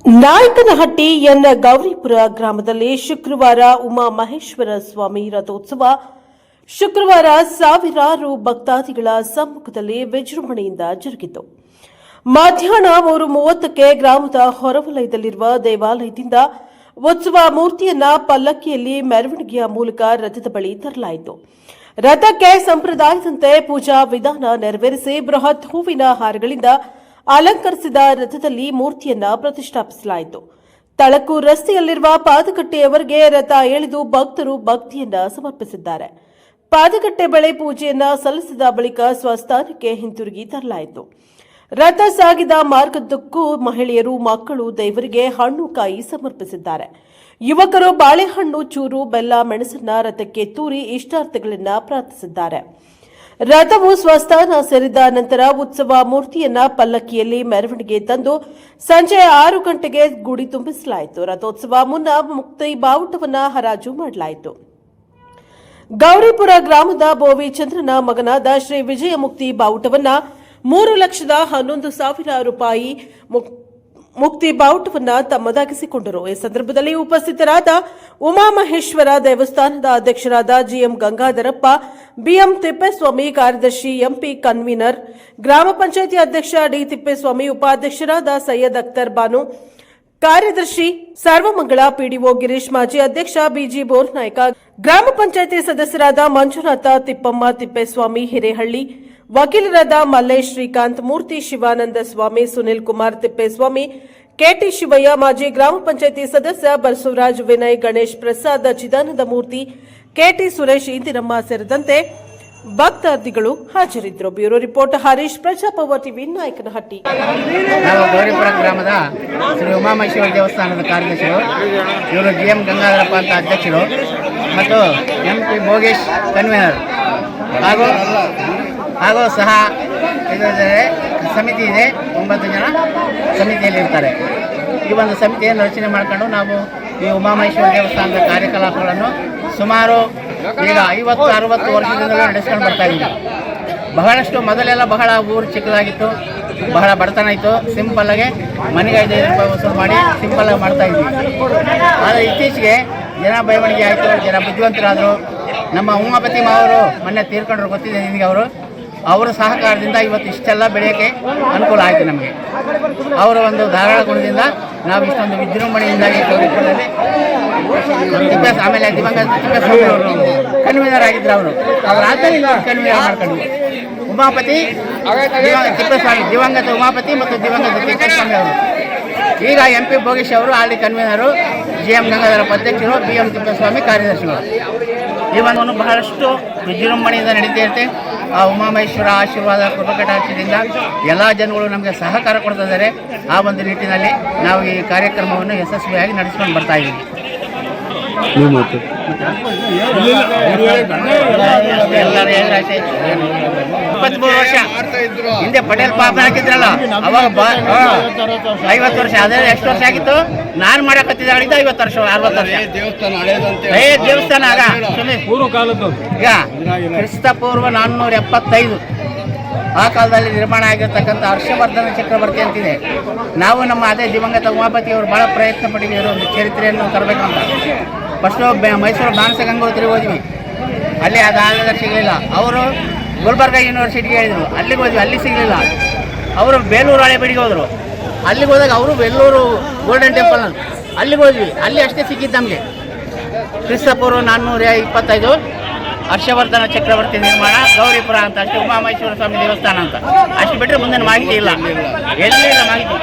Nayakanahatti N Gauripura ಗ್ರಾಮದಲ್ಲಿ ಶುಕ್ರವಾರ ಉಮಾಮಹೇಶ್ವರ ಸ್ವಾಮಿ ರಥೋತ್ಸವ ಶುಕ್ರವಾರ ಸಾವಿರಾರು ಭಕ್ತಾದಿಗಳ ಸಮ್ಮುಖದಲ್ಲಿ ವಿಜೃಂಭಣೆಯಿಂದ ಜರುಗಿತು. ಮಧ್ಯಾಹ್ನ 3:30ಕ್ಕೆ ಗ್ರಾಮದ ಹೊರವಲಯದಲ್ಲಿರುವ ದೇವಾಲಯದಿಂದ ಉತ್ಸವ ಮೂರ್ತಿಯನ್ನ ಪಲ್ಲಕ್ಕಿಯಲ್ಲಿ ಮೆರವಣಿಗೆಯ ಮೂಲಕ ರಥದ ಬಳಿ ತರಲಾಯಿತು. ರಥಕ್ಕೆ ಸಂಪ್ರದಾಯದಂತೆ ಪೂಜಾ ವಿಧಾನ ನೆರವೇರಿಸಿ ಬೃಹತ್ ಹೂವಿನ ಹಾರಗಳಿಂದ ಅಲಂಕರಿಸಿದ ರಥದಲ್ಲಿ ಮೂರ್ತಿಯನ್ನ ಪ್ರತಿಷ್ಠಾಪಿಸಲಾಯಿತು. ತಳಕು ರಸ್ತೆಯಲ್ಲಿರುವ ಪಾದಗಟ್ಟೆಯವರೆಗೆ ರಥ ಎಳೆದು ಭಕ್ತರು ಭಕ್ತಿಯನ್ನ ಸಮರ್ಪಿಸಿದ್ದಾರೆ. ಪಾದಗಟ್ಟೆ ಬಳಿ ಪೂಜೆಯನ್ನ ಸಲ್ಲಿಸಿದ ಬಳಿಕ ಸ್ವಸ್ಥಾನಕ್ಕೆ ಹಿಂತಿರುಗಿ ತರಲಾಯಿತು. ರಥ ಸಾಗಿದ ಮಾರ್ಗದುದ್ದಕ್ಕೂ ಮಹಿಳೆಯರು, ಮಕ್ಕಳು ದೇವರಿಗೆ ಹಣ್ಣು ಕಾಯಿ ಸಮರ್ಪಿಸಿದ್ದಾರೆ. ಯುವಕರು ಬಾಳೆಹಣ್ಣು, ಚೂರು, ಬೆಲ್ಲ, ಮೆಣಸನ್ನ ರಥಕ್ಕೆ ತೂರಿ ಇಷ್ಟಾರ್ಥಗಳನ್ನ ಪ್ರಾರ್ಥಿಸಿದ್ದಾರೆ. ರಥವು ಸ್ವಸ್ಥಾನ ಸೇರಿದ ನಂತರ ಉತ್ಸವ ಮೂರ್ತಿಯನ್ನ ಪಲ್ಲಕ್ಕಿಯಲ್ಲಿ ಮೆರವಣಿಗೆ ತಂದು ಸಂಜೆ 6 ಗಂಟೆಗೆ ಗುಡಿ ತುಂಬಿಸಲಾಯಿತು. ರಥೋತ್ಸವ ಮುನ್ನ ಮುಕ್ತಿ ಬಾವುಟವನ್ನ ಹರಾಜು ಮಾಡಲಾಯಿತು. ಗೌರಿಪುರ ಗ್ರಾಮದ ಬೋವಿ ಚಂದ್ರನ ಮಗನಾದ ಶ್ರೀ ವಿಜಯ ಮುಕ್ತಿ ಬಾವುಟವನ್ನ 3,11,000 ರೂಪಾಯಿ ಮುಕ್ತಿ ಬಾವುಟವನ್ನ ತಮ್ಮದಾಗಿಸಿಕೊಂಡರು. ಈ ಸಂದರ್ಭದಲ್ಲಿ ಉಪಸ್ಥಿತರಾದ ಉಮಾಮಹೇಶ್ವರ ದೇವಸ್ಥಾನದ ಅಧ್ಯಕ್ಷರಾದ ಜಿಎಂ ಗಂಗಾಧರಪ್ಪ, ಬಿಎಂ ತಿಪ್ಪೇಸ್ವಾಮಿ, ಕಾರ್ಯದರ್ಶಿ ಎಂಪಿ ಕನ್ವೀನರ್, ಗ್ರಾಮ ಪಂಚಾಯಿತಿ ಅಧ್ಯಕ್ಷ ಡಿ ತಿಪ್ಪೇಸ್ವಾಮಿ, ಉಪಾಧ್ಯಕ್ಷರಾದ ಸೈಯದ್ ಅಖ್ತರ್ ಬಾನು, ಕಾರ್ಯದರ್ಶಿ ಸರ್ವಮಂಗಳ, ಪಿಡಿಒ ಗಿರೀಶ್, ಮಾಜಿ ಅಧ್ಯಕ್ಷ ಬಿಜಿ ಬೋರ್ನಾಯ್ಕ, ಗ್ರಾಮ ಪಂಚಾಯಿತಿ ಸದಸ್ಯರಾದ ಮಂಜುನಾಥ, ತಿಪ್ಪಮ್ಮ, ತಿಪ್ಪೇಸ್ವಾಮಿ, ಹಿರೇಹಳ್ಳಿ, ವಕೀಲರಾದ ಮಲ್ಲೇಶ್, ಶ್ರೀಕಾಂತ್, ಮೂರ್ತಿ, ಶಿವಾನಂದ ಸ್ವಾಮಿ, ಸುನಿಲ್ ಕುಮಾರ್, ತಿಪ್ಪೇಸ್ವಾಮಿ, ಕೆಟಿ ಶಿವಯ್ಯ, ಮಾಜಿ ಗ್ರಾಮ ಪಂಚಾಯಿತಿ ಸದಸ್ಯ ಬಸವರಾಜ್, ವಿನಯ್, ಗಣೇಶ್ ಪ್ರಸಾದ್, ಚಿದಾನಂದ ಮೂರ್ತಿ, ಕೆಟಿ ಸುರೇಶ್, ಇಂದಿರಮ್ಮ ಸೇರಿದಂತೆ ಭಕ್ತಾದಿಗಳು ಹಾಜರಿದ್ದರು. Bureau report Harish, Praja power TV, Nayakanahatti. ನಾವು ಗೌರಿಪುರ ಗ್ರಾಮದ ಶ್ರೀ ಉಮಾಮಹೇಶ್ವರ ದೇವಸ್ಥಾನದ ಕಾರ್ಯದರ್ಶಿಗಳು, ಇವರು ಜಿಎಂ ಗಂಗಾಧರಪ್ಪ ಅಂತ ಅಧ್ಯಕ್ಷರು ಮತ್ತು ಎಂಪಿ ಭೋಗೇಶ್ ಕನ್ವೀನರ್ ಹಾಗೂ ಸಹ ಸಮಿತಿ ಇದೆ. 9 ಜನ ಸಮಿತಿಯಲ್ಲಿ ಇರ್ತಾರೆ. ಈ ಒಂದು ಸಮಿತಿಯನ್ನು ರಚನೆ ಮಾಡಿಕೊಂಡು ನಾವು ಈ ಉಮಾಮಹೇಶ್ವರ ದೇವಸ್ಥಾನದ ಕಾರ್ಯಕಲಾಪಗಳನ್ನು ಸುಮಾರು ಈಗ 50-60 ವರ್ಷದಿಂದಲೂ ನಡೆಸ್ಕೊಂಡು ಬರ್ತಾ ಇದ್ದೀವಿ. ಬಹಳಷ್ಟು ಮೊದಲೆಲ್ಲ ಬಹಳ ಊರು ಚಿಕ್ಕದಾಗಿತ್ತು, ಬಹಳ ಬಡತನ ಇತ್ತು. ಸಿಂಪಲ್ಲಾಗೆ ಮನೆಗೆ 5 ರೂಪಾಯಿ ವಸೂಲು ಮಾಡಿ ಸಿಂಪಲ್ಲಾಗಿ ಮಾಡ್ತಾ ಇದ್ವಿ. ಆದರೆ ಇತ್ತೀಚೆಗೆ ಜನ ಬೆಳವಣಿಗೆ ಆಯಿತು, ಜನ ಬುದ್ಧಿವಂತರಾದರು. ನಮ್ಮ ಉಮಾಪತಿ ಮಾವರು ಮೊನ್ನೆ ತೀರ್ಕೊಂಡ್ರು, ಗೊತ್ತಿದೆ ನಿಮಗೆ. ಅವರ ಸಹಕಾರದಿಂದ ಇವತ್ತು ಇಷ್ಟೆಲ್ಲ ಬೆಳೆಯೋಕ್ಕೆ ಅನುಕೂಲ ಆಯಿತು ನಮಗೆ. ಅವರ ಒಂದು ಧಾರಾಳ ಗುಣದಿಂದ ನಾವು ಇಷ್ಟೊಂದು ವಿಜೃಂಭಣೆಯಿಂದಾಗಿ ಆಮೇಲೆ ದಿವಂಗತ ತಿಪ್ಪೇಸ್ವಾಮಿ ಅವರು ಕನ್ವೀನರ್ ಆಗಿದ್ರು. ಅವರು ಆದ್ದರಿಂದ ಕನ್ವೀನರ್ ಮಾಡ್ಕೊಂಡ್ವಿ. ಉಮಾಪತಿ ತಿಪ್ಪೇಸ್ವಾಮಿ, ದಿವಂಗತ ಉಮಾಪತಿ ಮತ್ತು ದಿವಂಗತ ತಿಪ್ಪೇಸ್ವಾಮಿ ಅವರು. ಈಗ ಎಂಪಿ ಭೋಗೇಶ್ ಅವರು ಅಲ್ಲಿ ಕನ್ವೀನರು, ಜಿಎಂ ಗಂಗಾಧರಪ್ಪ ಅಧ್ಯಕ್ಷರು, ಬಿಎಂ ತಿಪ್ಪೇಸ್ವಾಮಿ ಕಾರ್ಯದರ್ಶಿಗಳು. ಈ ಒಂದು ಬಹಳಷ್ಟು ವಿಜೃಂಭಣೆಯಿಂದ ನಡೀತಾ ಇರುತ್ತೆ. ಆ ಉಮಾಮಹೇಶ್ವರ ಆಶೀರ್ವಾದ, ಕೃಪಕಟಾಕ್ಷದಿಂದ ಎಲ್ಲ ಜನಗಳು ನಮಗೆ ಸಹಕಾರ ಕೊಡ್ತಿದ್ದಾರೆ. ಆ ಒಂದು ನಿಟ್ಟಿನಲ್ಲಿ ನಾವು ಈ ಕಾರ್ಯಕ್ರಮವನ್ನು ಯಶಸ್ವಿಯಾಗಿ ನಡೆಸ್ಕೊಂಡು ಬರ್ತಾ ಇದ್ದೀವಿ. 23 ವರ್ಷ ಹಿಂದೆ ಪಟೇಲ್ ಪಾಪ ಹಾಕಿದ್ರಲ್ಲ, ಅವಾಗ 50 ವರ್ಷ. ಅದೇ ಎಷ್ಟು ವರ್ಷ ಆಗಿತ್ತು ನಾನು ಮಾಡಕತ್ತಿದ್ದಾಳಿಂದ 50 ವರ್ಷ 60 ವರ್ಷ ದೇವಸ್ಥಾನ. ಆಗ ಈಗ ಕ್ರಿಸ್ತಪೂರ್ವ 475 ಆ ಕಾಲದಲ್ಲಿ ನಿರ್ಮಾಣ ಆಗಿರ್ತಕ್ಕಂಥ ಹರ್ಷವರ್ಧನ ಚಕ್ರವರ್ತಿ ಅಂತಿದೆ. ನಾವು ನಮ್ಮ ಅದೇ ದಿವಂಗತ ಉಮಾಪತಿ ಅವರು ಭಾಳ ಪ್ರಯತ್ನ ಪಟ್ಟಿದ್ದೀವಿ ಒಂದು ಚರಿತ್ರೆಯನ್ನು ತರಬೇಕಂತ. ಫಸ್ಟು ಮೈಸೂರು ಮಾನಸ ಗಂಗೋತ್ರಿಗೆ ಹೋದ್ವಿ, ಅಲ್ಲಿ ಅದಾದ ಸಿಗಲಿಲ್ಲ. ಅವರು ಗುಲ್ಬರ್ಗ ಯೂನಿವರ್ಸಿಟಿಗೆ ಹೇಳಿದರು, ಅಲ್ಲಿಗೆ ಹೋದ್ವಿ, ಅಲ್ಲಿ ಸಿಗಲಿಲ್ಲ. ಅವರು ಬೇಲೂರು ಹಳೆಬೀಡಿಗೆ ಹೋದರು, ಅಲ್ಲಿಗೆ ಹೋದಾಗ ಅವರು ಬೆಲ್ಲೂರು ಗೋಲ್ಡನ್ ಟೆಂಪಲ್ ಅಲ್ಲಿಗೆ ಹೋದ್ವಿ, ಅಲ್ಲಿ ಅಷ್ಟೇ ಸಿಕ್ಕಿದ್ದು ನಮಗೆ. ಕ್ರಿಸ್ತಪೂರ್ವ 425 ಹರ್ಷವರ್ಧನ ಚಕ್ರವರ್ತಿ ನಿರ್ಮಾಣ ಗೌರಿಪುರ ಅಂತ ಅಷ್ಟೇ, ಉಮಾಮಹೇಶ್ವರ ಸ್ವಾಮಿ ದೇವಸ್ಥಾನ ಅಂತ ಅಷ್ಟು ಬಿಟ್ಟರೆ ಮುಂದಿನ ಮಾಹಿತಿ ಇಲ್ಲ, ಎಲ್ಲಿಲ್ಲ ಮಾಹಿತಿ.